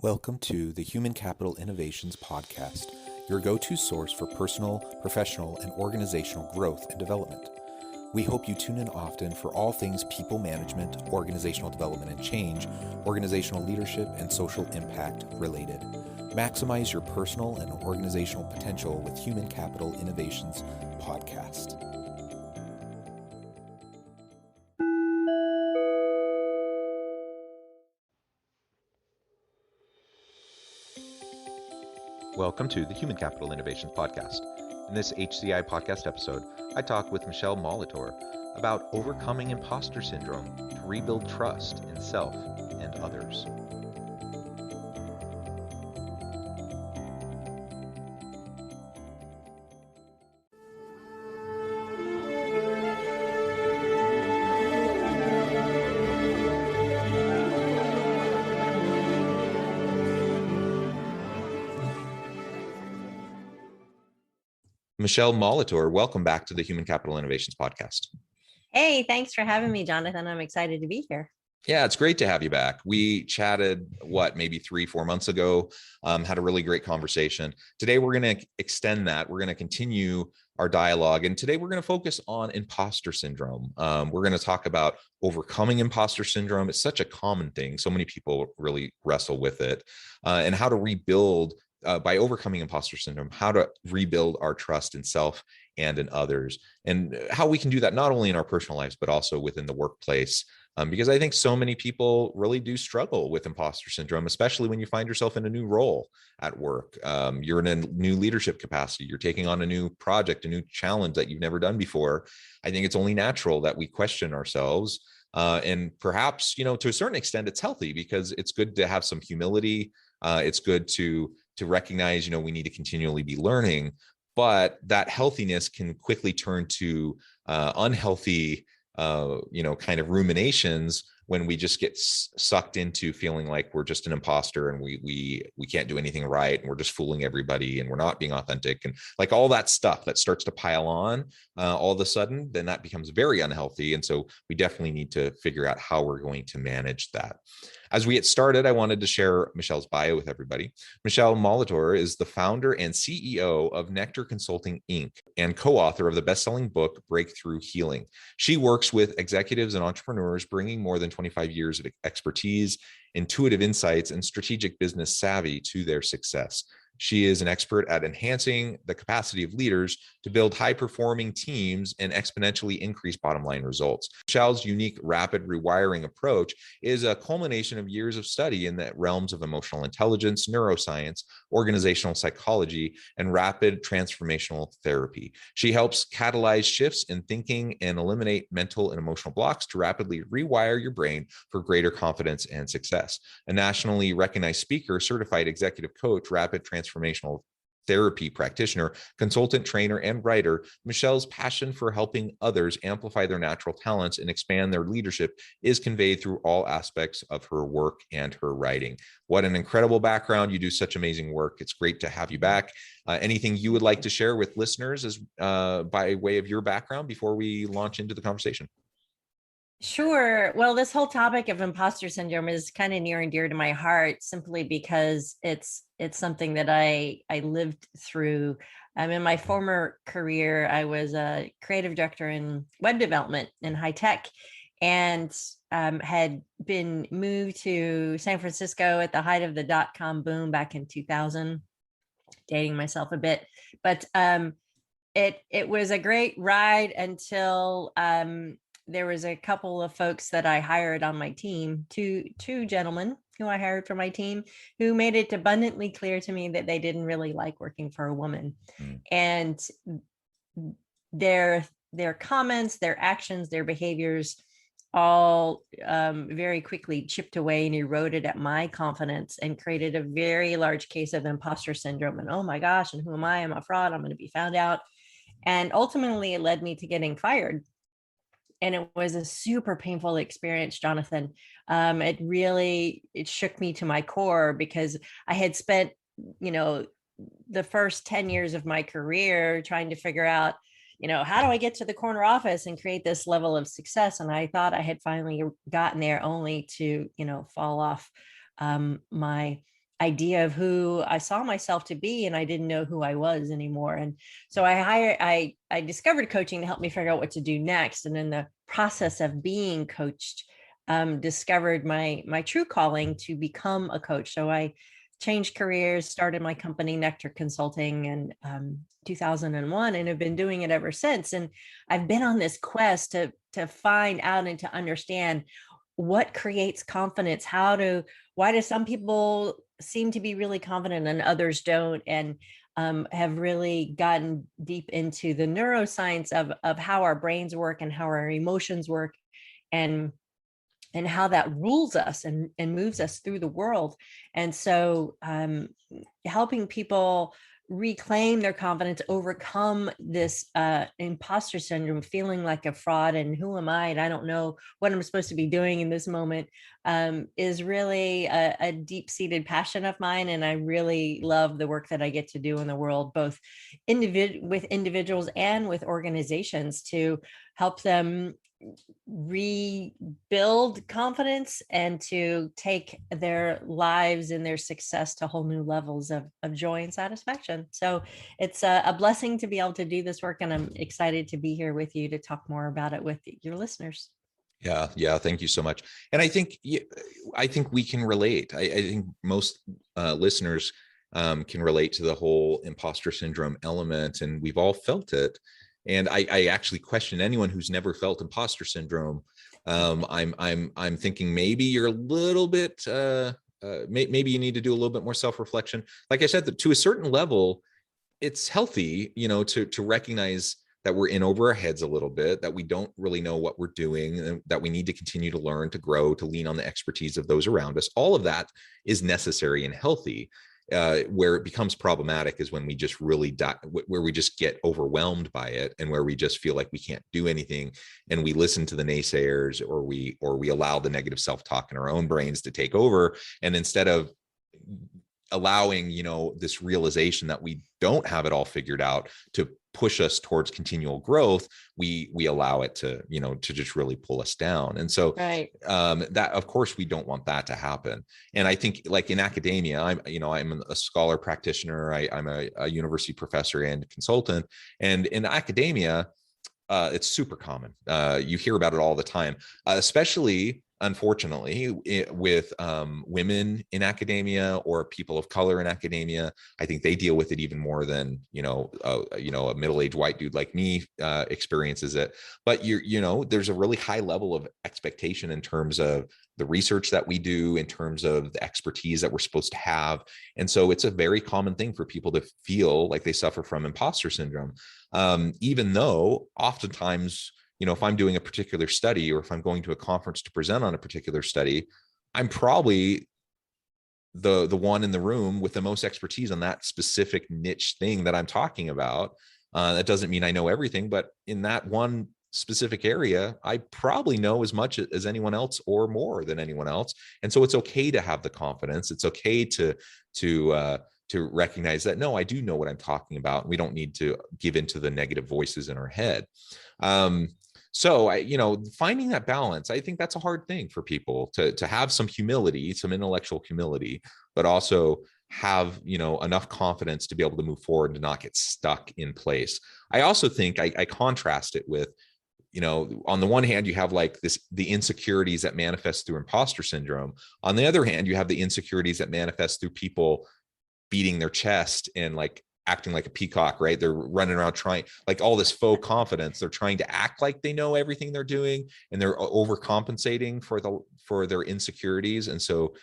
Welcome to the Human Capital Innovations Podcast, your go-to source for personal, professional, and organizational growth and development. We hope you tune in often for all things people management, organizational development and change, organizational leadership, and social impact related. Maximize your personal and organizational potential with Human Capital Innovations Podcast. Welcome to the Human Capital Innovations Podcast. In this HCI podcast episode, I talk with Michele Molitor about overcoming imposter syndrome to rebuild trust in self and others. Michele Molitor, welcome back to the Human Capital Innovations Podcast. Hey, thanks for having me, Jonathan. I'm excited to be here. Yeah, it's great to have you back. We chatted, maybe 3-4 months ago, had a really great conversation. Today, we're going to extend that. We're going to continue our dialogue. And today, we're going to focus on imposter syndrome. We're going to talk about overcoming imposter syndrome. It's such a common thing. So many people really wrestle with it, and how to rebuild by overcoming imposter syndrome, how to rebuild our trust in self and in others, and how we can do that not only in our personal lives, but also within the workplace. Because I think so many people really do struggle with imposter syndrome, especially when you find yourself in a new role at work. You're in a new leadership capacity. You're taking on a new project, a new challenge that you've never done before. I think it's only natural that we question ourselves. And perhaps, to a certain extent, it's healthy because it's good to have some humility. It's good to recognize, we need to continually be learning, but that healthiness can quickly turn to unhealthy, kind of ruminations when we just get sucked into feeling like we're just an imposter and we can't do anything right, and we're just fooling everybody and we're not being authentic, and like all that stuff that starts to pile on all of a sudden, then that becomes very unhealthy. And so we definitely need to figure out how we're going to manage that. As we get started, I wanted to share Michele's bio with everybody. Michele Molitor is the founder and CEO of Nectar Consulting, Inc., and co-author of the best-selling book, Breakthrough Healing. She works with executives and entrepreneurs, bringing more than 25 years of expertise, intuitive insights, and strategic business savvy to their success. She is an expert at enhancing the capacity of leaders to build high-performing teams and exponentially increase bottom-line results. Michele's unique rapid rewiring approach is a culmination of years of study in the realms of emotional intelligence, neuroscience, organizational psychology, and rapid transformational therapy. She helps catalyze shifts in thinking and eliminate mental and emotional blocks to rapidly rewire your brain for greater confidence and success. A nationally recognized speaker, certified executive coach, rapid transformational therapy practitioner, consultant, trainer, and writer, Michele's passion for helping others amplify their natural talents and expand their leadership is conveyed through all aspects of her work and her writing. What an incredible background. You do such amazing work. It's great to have you back. Anything you would like to share with listeners as by way of your background before we launch into the conversation? Sure. Well, this whole topic of imposter syndrome is kind of near and dear to my heart, simply because it's something that I lived through. In my former career, I was a creative director in web development in high tech, and had been moved to San Francisco at the height of the dot-com boom back in 2000, dating myself a bit. But it was a great ride until there was a couple of folks that I hired on my team, two gentlemen who I hired for my team, who made it abundantly clear to me that they didn't really like working for a woman. And their comments, their actions, their behaviors all very quickly chipped away and eroded at my confidence and created a very large case of imposter syndrome. And oh my gosh, and who am I? I'm a fraud. I'm going to be found out. And ultimately, it led me to getting fired. And it was a super painful experience, Jonathan. It shook me to my core, because I had spent, the first 10 years of my career trying to figure out, how do I get to the corner office and create this level of success? And I thought I had finally gotten there, only to, fall off my idea of who I saw myself to be, and I didn't know who I was anymore. And so I discovered coaching to help me figure out what to do next. And in the process of being coached, discovered my true calling to become a coach. So I changed careers, started my company Nectar Consulting in 2001, and have been doing it ever since. And I've been on this quest to find out and to understand what creates confidence. Why do some people seem to be really confident and others don't? And have really gotten deep into the neuroscience of how our brains work and how our emotions work, and how that rules us and moves us through the world. And so helping people reclaim their confidence, overcome this imposter syndrome, feeling like a fraud and who am I and I don't know what I'm supposed to be doing in this moment, is really a deep-seated passion of mine. And I really love the work that I get to do in the world, both with individuals and with organizations, to help them rebuild confidence and to take their lives and their success to whole new levels of joy and satisfaction. So it's a blessing to be able to do this work, and I'm excited to be here with you to talk more about it with your listeners. Yeah, yeah. Thank you so much. And I think we can relate. I think most listeners can relate to the whole imposter syndrome element, and we've all felt it. And I actually question anyone who's never felt imposter syndrome. I'm thinking maybe you're a little bit, maybe you need to do a little bit more self-reflection. Like I said, that to a certain level, it's healthy, to recognize that we're in over our heads a little bit, that we don't really know what we're doing, and that we need to continue to learn, to grow, to lean on the expertise of those around us. All of that is necessary and healthy. Where it becomes problematic is when we just where we just get overwhelmed by it, and where we just feel like we can't do anything, and we listen to the naysayers, or we allow the negative self-talk in our own brains to take over. And instead of allowing, this realization that we don't have it all figured out to push us towards continual growth, we allow it to, to just really pull us down. And so Right. that, of course, we don't want that to happen. And I think, like in academia, I'm a scholar practitioner. I'm a university professor and consultant. And in academia, it's super common. You hear about it all the time, especially, unfortunately, with women in academia or people of color in academia. I think they deal with it even more than a middle-aged white dude like me experiences it. But there's a really high level of expectation in terms of the research that we do, in terms of the expertise that we're supposed to have. And so it's a very common thing for people to feel like they suffer from imposter syndrome. Even though oftentimes, if I'm doing a particular study, or if I'm going to a conference to present on a particular study, I'm probably the one in the room with the most expertise on that specific niche thing that I'm talking about. That doesn't mean I know everything, but in that one specific area, I probably know as much as anyone else, or more than anyone else. And so it's okay to have the confidence. It's okay to recognize that, no, I do know what I'm talking about. We don't need to give into the negative voices in our head. So finding that balance, I think that's a hard thing for people to have some humility, some intellectual humility, but also have, enough confidence to be able to move forward and to not get stuck in place. I also think I contrast it with, on the one hand, you have like the insecurities that manifest through imposter syndrome. On the other hand, you have the insecurities that manifest through people beating their chest and like acting like a peacock, right? They're running around trying, like, all this faux confidence. They're trying to act like they know everything they're doing, and they're overcompensating for their insecurities. And so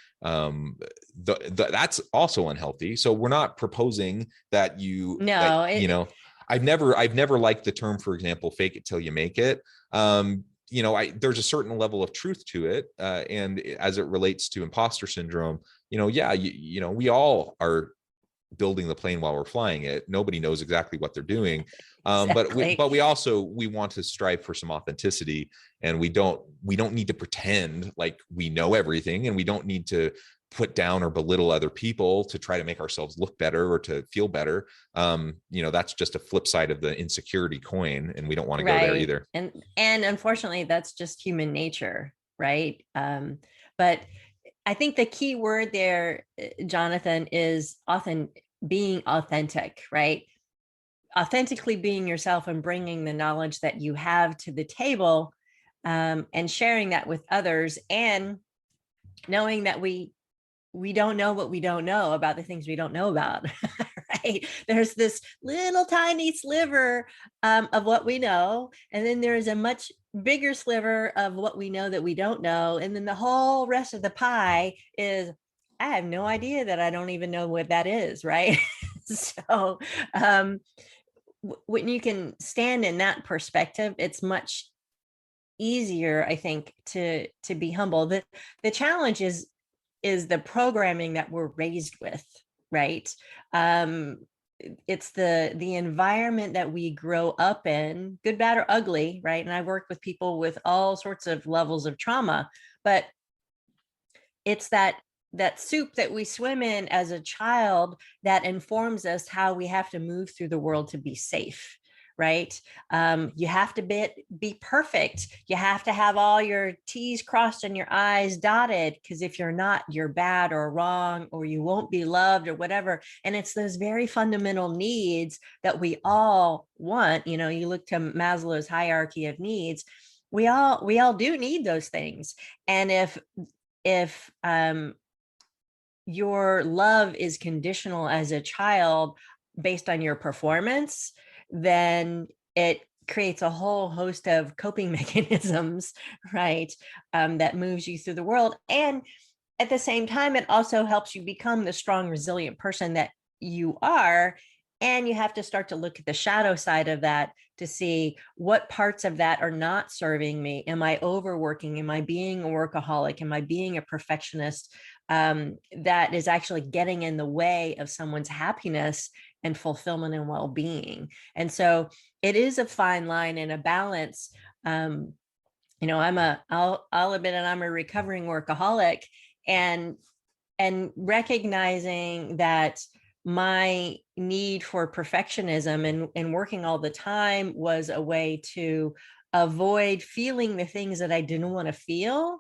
that's also unhealthy. So we're not proposing that I've never liked the term, for example, fake it till you make it. There's a certain level of truth to it. And as it relates to imposter syndrome, we all are building the plane while we're flying it. Nobody knows exactly what they're doing. Exactly. But we want to strive for some authenticity, and we don't need to pretend like we know everything, and we don't need to put down or belittle other people to try to make ourselves look better or to feel better. That's just a flip side of the insecurity coin, and we don't want to go there either. And unfortunately, that's just human nature, right? But I think the key word there, Jonathan, is often being authentic, right? Authentically being yourself and bringing the knowledge that you have to the table, and sharing that with others, and knowing that we don't know what we don't know about the things we don't know about. Right, there's this little tiny sliver, of what we know, and then there's a much bigger sliver of what we know that we don't know, and then the whole rest of the pie is, I have no idea, that I don't even know what that is, right? So um when you can stand in that perspective, it's much easier, I think, to be humble. The challenge is the programming that we're raised with, right? um it's the environment that we grow up in, good, bad, or ugly, right? And I work with people with all sorts of levels of trauma, but it's that soup that we swim in as a child that informs us how we have to move through the world to be safe, right? You have to be perfect. You have to have all your T's crossed and your I's dotted, because if you're not, you're bad or wrong, or you won't be loved or whatever. And it's those very fundamental needs that we all want. You know, you look to Maslow's hierarchy of needs. We all do need those things. And if your love is conditional as a child based on your performance, then it creates a whole host of coping mechanisms, right? That moves you through the world. And at the same time, it also helps you become the strong, resilient person that you are. And you have to start to look at the shadow side of that to see what parts of that are not serving me. Am I overworking? Am I being a workaholic? Am I being a perfectionist? That is actually getting in the way of someone's happiness and fulfillment and well-being. And so it is a fine line and a balance. I'll admit it, I'm a recovering workaholic, and recognizing that my need for perfectionism and working all the time was a way to avoid feeling the things that I didn't want to feel.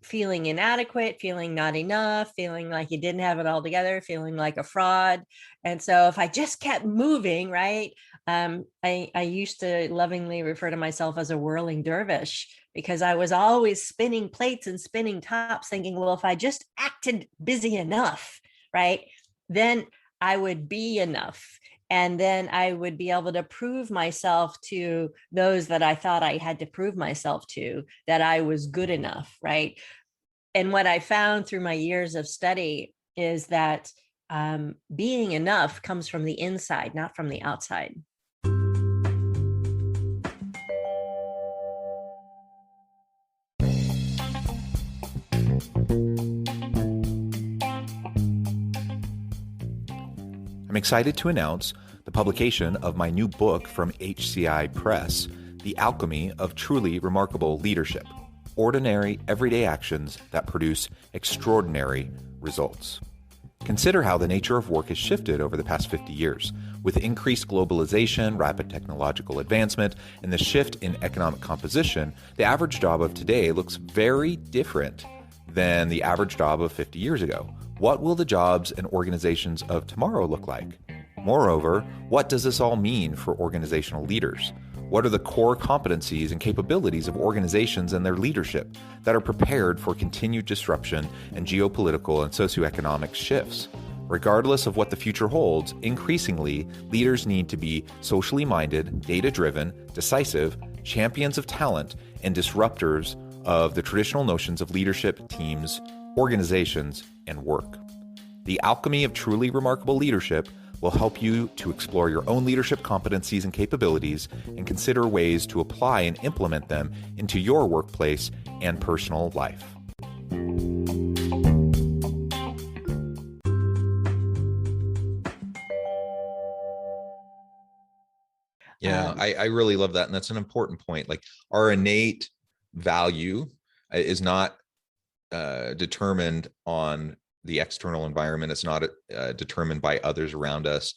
Feeling inadequate, feeling not enough, feeling like you didn't have it all together, feeling like a fraud. And so if I just kept moving, right, I used to lovingly refer to myself as a whirling dervish, because I was always spinning plates and spinning tops, thinking, well, if I just acted busy enough, right, then I would be enough. And then I would be able to prove myself to those that I thought I had to prove myself to, that I was good enough, right? And what I found through my years of study is that being enough comes from the inside, not from the outside. I'm excited to announce the publication of my new book from HCI Press, The Alchemy of Truly Remarkable Leadership: Ordinary, Everyday Actions That Produce Extraordinary Results. Consider how the nature of work has shifted over the past 50 years. With increased globalization, rapid technological advancement, and the shift in economic composition, the average job of today looks very different than the average job of 50 years ago. What will the jobs and organizations of tomorrow look like? Moreover, what does this all mean for organizational leaders? What are the core competencies and capabilities of organizations and their leadership that are prepared for continued disruption and geopolitical and socioeconomic shifts? Regardless of what the future holds, increasingly, leaders need to be socially minded, data-driven, decisive, champions of talent, and disruptors of the traditional notions of leadership, teams, organizations, and work. The Alchemy of Truly Remarkable Leadership will help you to explore your own leadership competencies and capabilities and consider ways to apply and implement them into your workplace and personal life. Yeah, I really love that. And that's an important point. Like, our innate value is not determined on the external environment. It's not determined by others around us.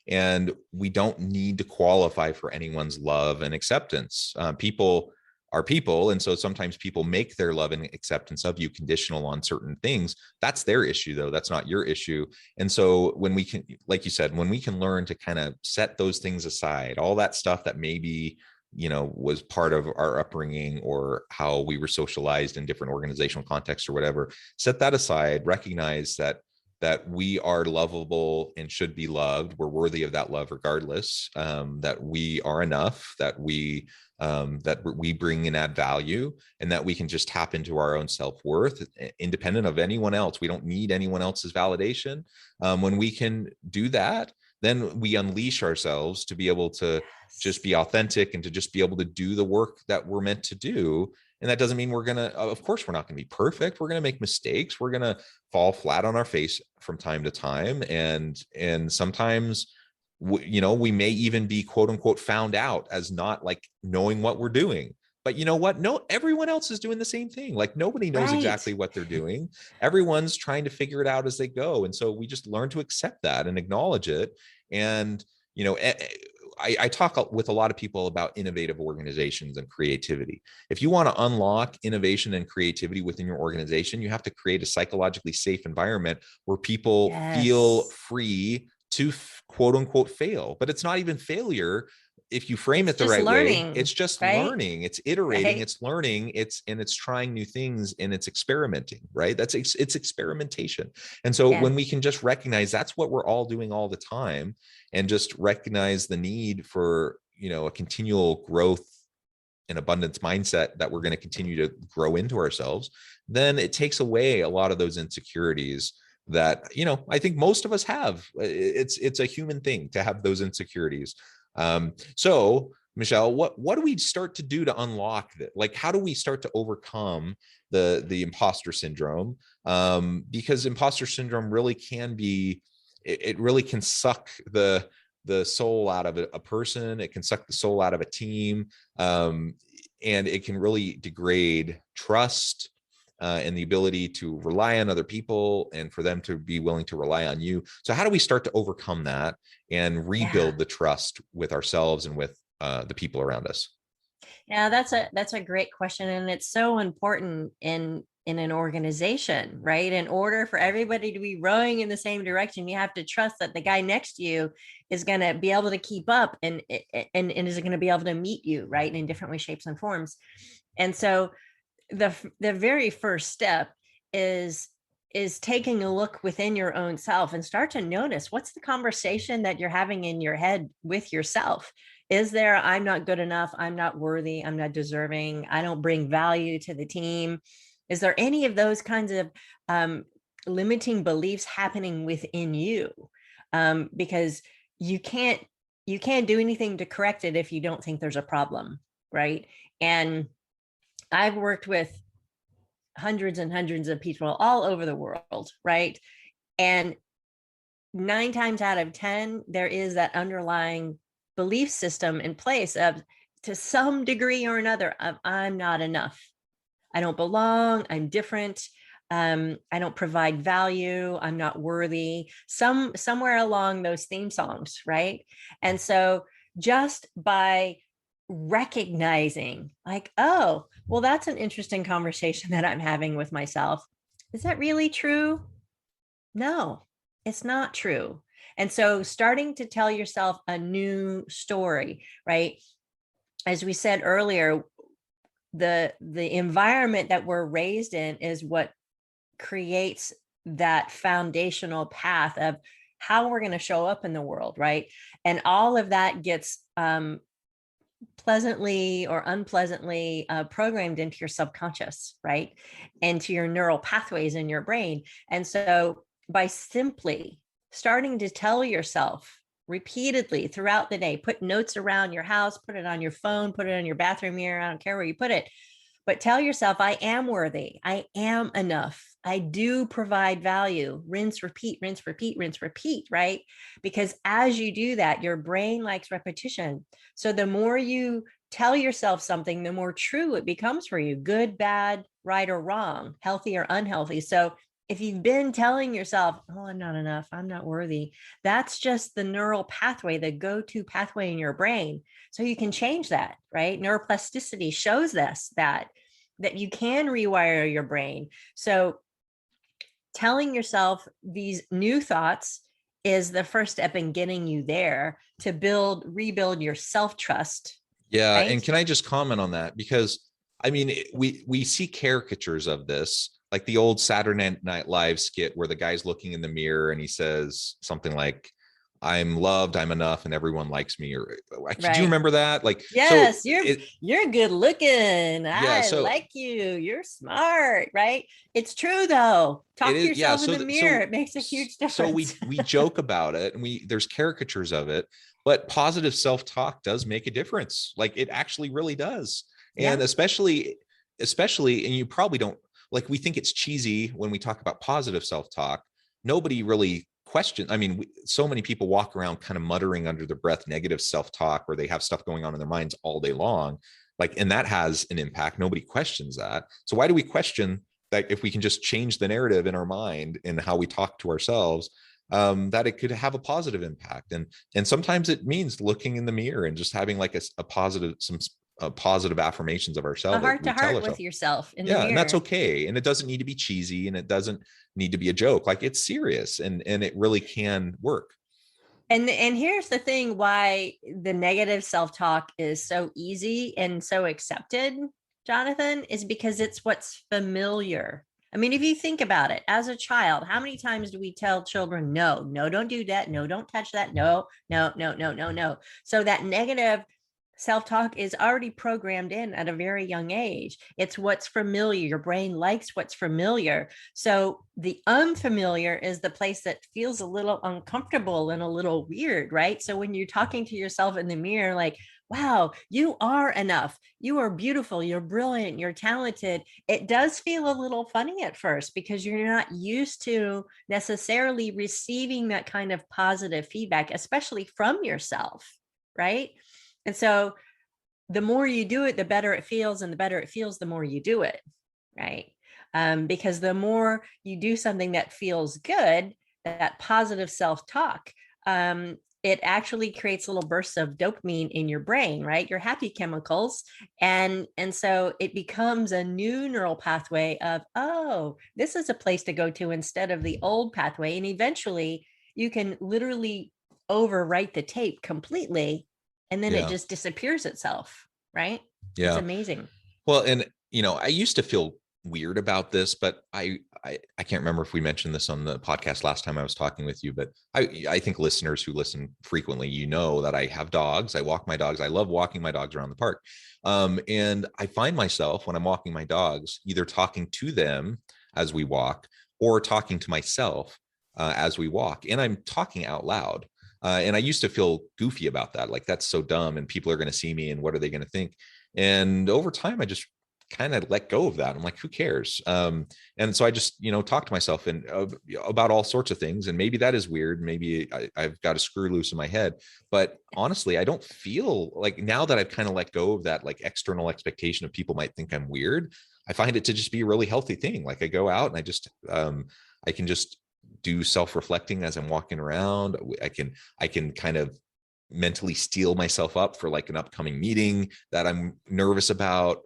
And we don't need to qualify for anyone's love and acceptance. People are people. And so sometimes people make their love and acceptance of you conditional on certain things. That's their issue, though. That's not your issue. And so when we can, like you said, when we can learn to kind of set those things aside, all that stuff that maybe, was part of our upbringing or how we were socialized in different organizational contexts or whatever, set that aside, recognize that we are lovable and should be loved. We're worthy of that love regardless, that we are enough, that we bring and add value, and that we can just tap into our own self-worth independent of anyone else. We don't need anyone else's validation. When we can do that, then we unleash ourselves to be able to just be authentic and to just be able to do the work that we're meant to do. And that doesn't mean of course, we're not going to be perfect. We're going to make mistakes. We're going to fall flat on our face from time to time. And sometimes, we may even be quote unquote found out as not like knowing what we're doing. But you know what? No, everyone else is doing the same thing. Like nobody knows exactly what they're doing. Everyone's trying to figure it out as they go. And so we just learn to accept that and acknowledge it. And, I talk with a lot of people about innovative organizations and creativity. If you want to unlock innovation and creativity within your organization, you have to create a psychologically safe environment where people feel free to quote unquote fail. But it's not even failure if you frame it the right way. It's just learning, it's iterating, it's learning, it's trying new things, and it's experimenting, right? It's experimentation. And so when we can just recognize that's what we're all doing all the time, and just recognize the need for, a continual growth and abundance mindset that we're going to continue to grow into ourselves, then it takes away a lot of those insecurities that, I think most of us have. It's a human thing to have those insecurities. So Michele, what do we start to do to unlock that? Like, how do we start to overcome the imposter syndrome? Because imposter syndrome really can be, it really can suck the soul out of a person. It can suck the soul out of a team. And it can really degrade trust, and the ability to rely on other people and for them to be willing to rely on you. So how do we start to overcome that and rebuild the trust with ourselves and with the people around us? Yeah, that's a great question. And it's so important in an organization, right? In order for everybody to be rowing in the same direction, you have to trust that the guy next to you is going to be able to keep up and is going to be able to meet you, right? In different ways, shapes, and forms. And so the very first step is taking a look within your own self and start to notice what's the conversation that you're having in your head with yourself. Is there, I'm not good enough, I'm not worthy, I'm not deserving, I don't bring value to the team? Is there any of those kinds of limiting beliefs happening within you? Because you can't do anything to correct it if you don't think there's a problem, right? And I've worked with hundreds and hundreds of people all over the world, right? And 9 times out of 10, there is that underlying belief system in place of, to some degree or another, of I'm not enough. I don't belong. I'm different. I don't provide value. I'm not worthy. Somewhere along those theme songs, right? And so just by recognizing like, oh, well, that's an interesting conversation that I'm having with myself. Is that really true? No, it's not true. And so starting to tell yourself a new story, right? As we said earlier, the environment that we're raised in is what creates that foundational path of how we're going to show up in the world, right? And all of that gets pleasantly or unpleasantly programmed into your subconscious, right? Into your neural pathways in your brain. And so by simply starting to tell yourself repeatedly throughout the day, put notes around your house, put it on your phone, put it on your bathroom mirror, I don't care where you put it, but tell yourself, I am worthy, I am enough, I do provide value, rinse, repeat, rinse, repeat, rinse, repeat, right? Because as you do that, your brain likes repetition. So the more you tell yourself something, the more true it becomes for you, good, bad, right or wrong, healthy or unhealthy. So if you've been telling yourself, oh, I'm not enough, I'm not worthy, that's just the neural pathway, the go-to pathway in your brain. So you can change that, right? Neuroplasticity shows this, that you can rewire your brain. So telling yourself these new thoughts is the first step in getting you there to rebuild your self-trust, Yeah, and right? can I just comment on that? Because I mean, we see caricatures of this, like the old Saturday Night Live skit where the guy's looking in the mirror and he says something like, "I'm loved, I'm enough, and everyone likes me." Or do you Right. remember that? Like, so Yes, it, you're good looking. yeah, I so like you. You're smart, right? It's true though. it Talk to is, yeah. yourself in the mirror. It makes a huge So difference. we joke about it, and there's caricatures of it, but positive self-talk does make a difference. Like it actually really does. And Yeah. especially, and you probably don't, like, we think it's cheesy when we talk about positive self-talk. Nobody really question. I mean, so many people walk around kind of muttering under their breath negative self-talk, where they have stuff going on in their minds all day long. Like, and that has an impact. Nobody questions that. So why do we question that if we can just change the narrative in our mind and how we talk to ourselves, that it could have a positive impact? And sometimes it means looking in the mirror and just having like a positive, some positive affirmations of A ourselves that heart to we tell heart with ourselves. yourself in the Yeah, and that's mirror. okay. And it doesn't need to be cheesy, and it doesn't need to be a joke. Like, it's serious, and it really can work. And here's the thing why the negative self-talk is so easy and so accepted, Jonathan, is because it's what's familiar. I mean, if you think about it, as a child, how many times do we tell children, no, no, don't do that, no, don't touch that, no, no, no, no, no, no. So that negative self-talk is already programmed in at a very young age. It's what's familiar. Your brain likes what's familiar. So the unfamiliar is the place that feels a little uncomfortable and a little weird, right? So when you're talking to yourself in the mirror, like, wow, you are enough, you are beautiful, you're brilliant, you're talented, it does feel a little funny at first because you're not used to necessarily receiving that kind of positive feedback, especially from yourself, right? And so the more you do it, the better it feels, and the better it feels, the more you do it, right? Because the more you do something that feels good, that positive self-talk, it actually creates little bursts of dopamine in your brain, right? Your happy chemicals. And so it becomes a new neural pathway of, oh, this is a place to go to instead of the old pathway. And eventually you can literally overwrite the tape completely, and then it Yeah. just disappears itself, right? It's Yeah. amazing. Well, and I used to feel weird about this, but I can't remember if we mentioned this on the podcast last time I was talking with you, but I think listeners who listen frequently, that I have dogs. I walk my dogs. I love walking my dogs around the park. And I find myself when I'm walking my dogs, either talking to them as we walk or talking to myself as we walk. And I'm talking out loud. And I used to feel goofy about that. Like, that's so dumb, and people are going to see me, and what are they going to think? And over time, I just kind of let go of that. I'm like, who cares? And so I just, talk to myself and about all sorts of things. And maybe that is weird. Maybe I've got a screw loose in my head. But honestly, I don't feel like, now that I've kind of let go of that, like, external expectation of people might think I'm weird, I find it to just be a really healthy thing. Like, I go out and I can just do self-reflecting as I'm walking around. I can kind of mentally steel myself up for like an upcoming meeting that I'm nervous about,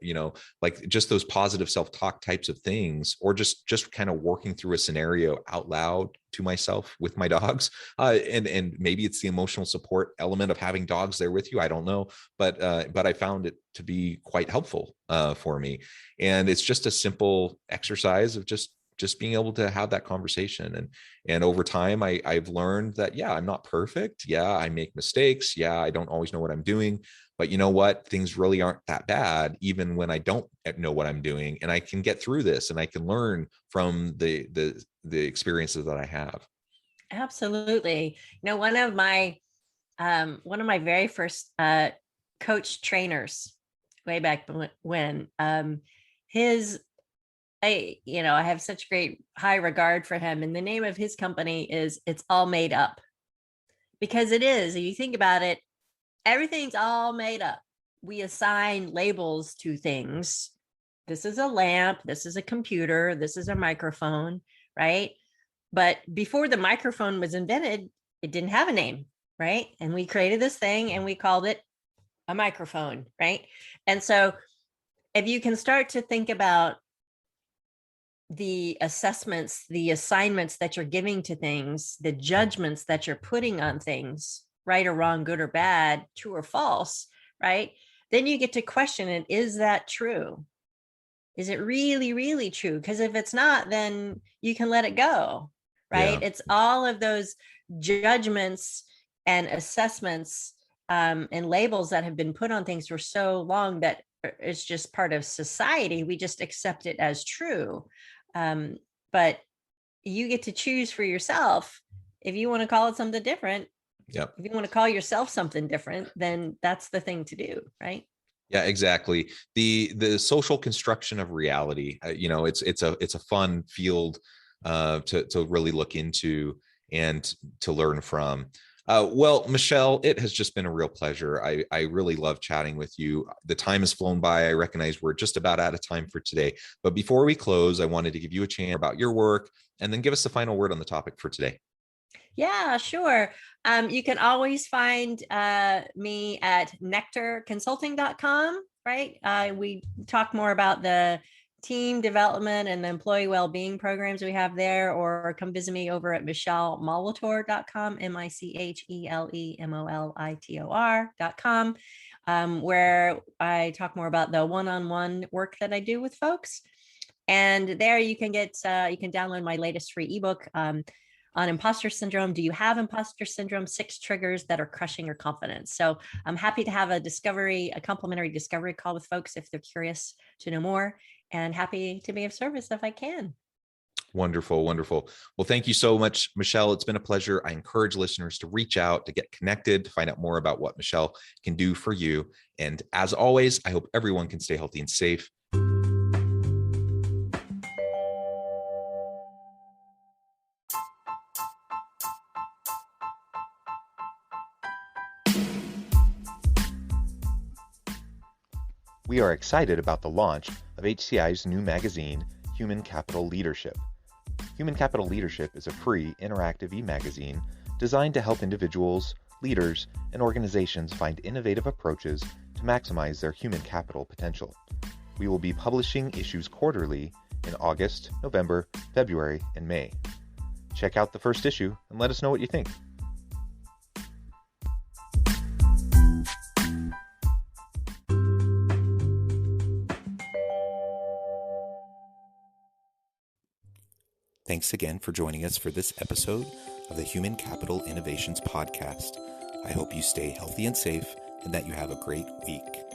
like just those positive self-talk types of things, or just kind of working through a scenario out loud to myself with my dogs. And maybe it's the emotional support element of having dogs there with you. I don't know, but I found it to be quite helpful for me. And it's just a simple exercise of just being able to have that conversation. And over time, I've learned that, yeah, I'm not perfect. Yeah, I make mistakes. Yeah, I don't always know what I'm doing. But you know what? Things really aren't that bad, even when I don't know what I'm doing. And I can get through this, and I can learn from the experiences that I have. Absolutely. One of my very first coach trainers way back when, his I have such great high regard for him, and the name of his company is It's All Made Up, because it is. If you think about it, everything's all made up. We assign labels to things. This is a lamp, this is a computer, this is a microphone, right? But before the microphone was invented, it didn't have a name, right? And we created this thing and we called it a microphone, right? And so if you can start to think about the assessments, the assignments that you're giving to things, the judgments that you're putting on things, right or wrong, good or bad, true or false, right? Then you get to question it. Is that true? Is it really, really true? Because if it's not, then you can let it go, right? Yeah. It's all of those judgments and assessments and labels that have been put on things for so long that it's just part of society. We just accept it as true. But you get to choose for yourself. If you want to call it something different, Yep. if you want to call yourself something different, then that's the thing to do, right? Yeah, exactly. The social construction of reality, it's a fun field to really look into and to learn from. Well, Michele, it has just been a real pleasure. I really love chatting with you. The time has flown by. I recognize we're just about out of time for today. But before we close, I wanted to give you a chance about your work and then give us the final word on the topic for today. Yeah, sure. You can always find me at nectarconsulting.com, right? We talk more about the team development and the employee well-being programs we have there, or come visit me over at michelemolitor.com, MICHELEMOLITOR.com, where I talk more about the one-on-one work that I do with folks. And there you can download my latest free ebook on imposter syndrome. Do you have imposter syndrome? 6 triggers that are crushing your confidence. So I'm happy to have a complimentary discovery call with folks if they're curious to know more, and happy to be of service if I can. Wonderful, wonderful. Well, thank you so much, Michele. It's been a pleasure. I encourage listeners to reach out, to get connected, to find out more about what Michele can do for you. And as always, I hope everyone can stay healthy and safe. We are excited about the launch of HCI's new magazine, Human Capital Leadership. Human Capital Leadership is a free, interactive e-magazine designed to help individuals, leaders, and organizations find innovative approaches to maximize their human capital potential. We will be publishing issues quarterly in August, November, February, and May. Check out the first issue and let us know what you think. Thanks again for joining us for this episode of the Human Capital Innovations Podcast. I hope you stay healthy and safe and that you have a great week.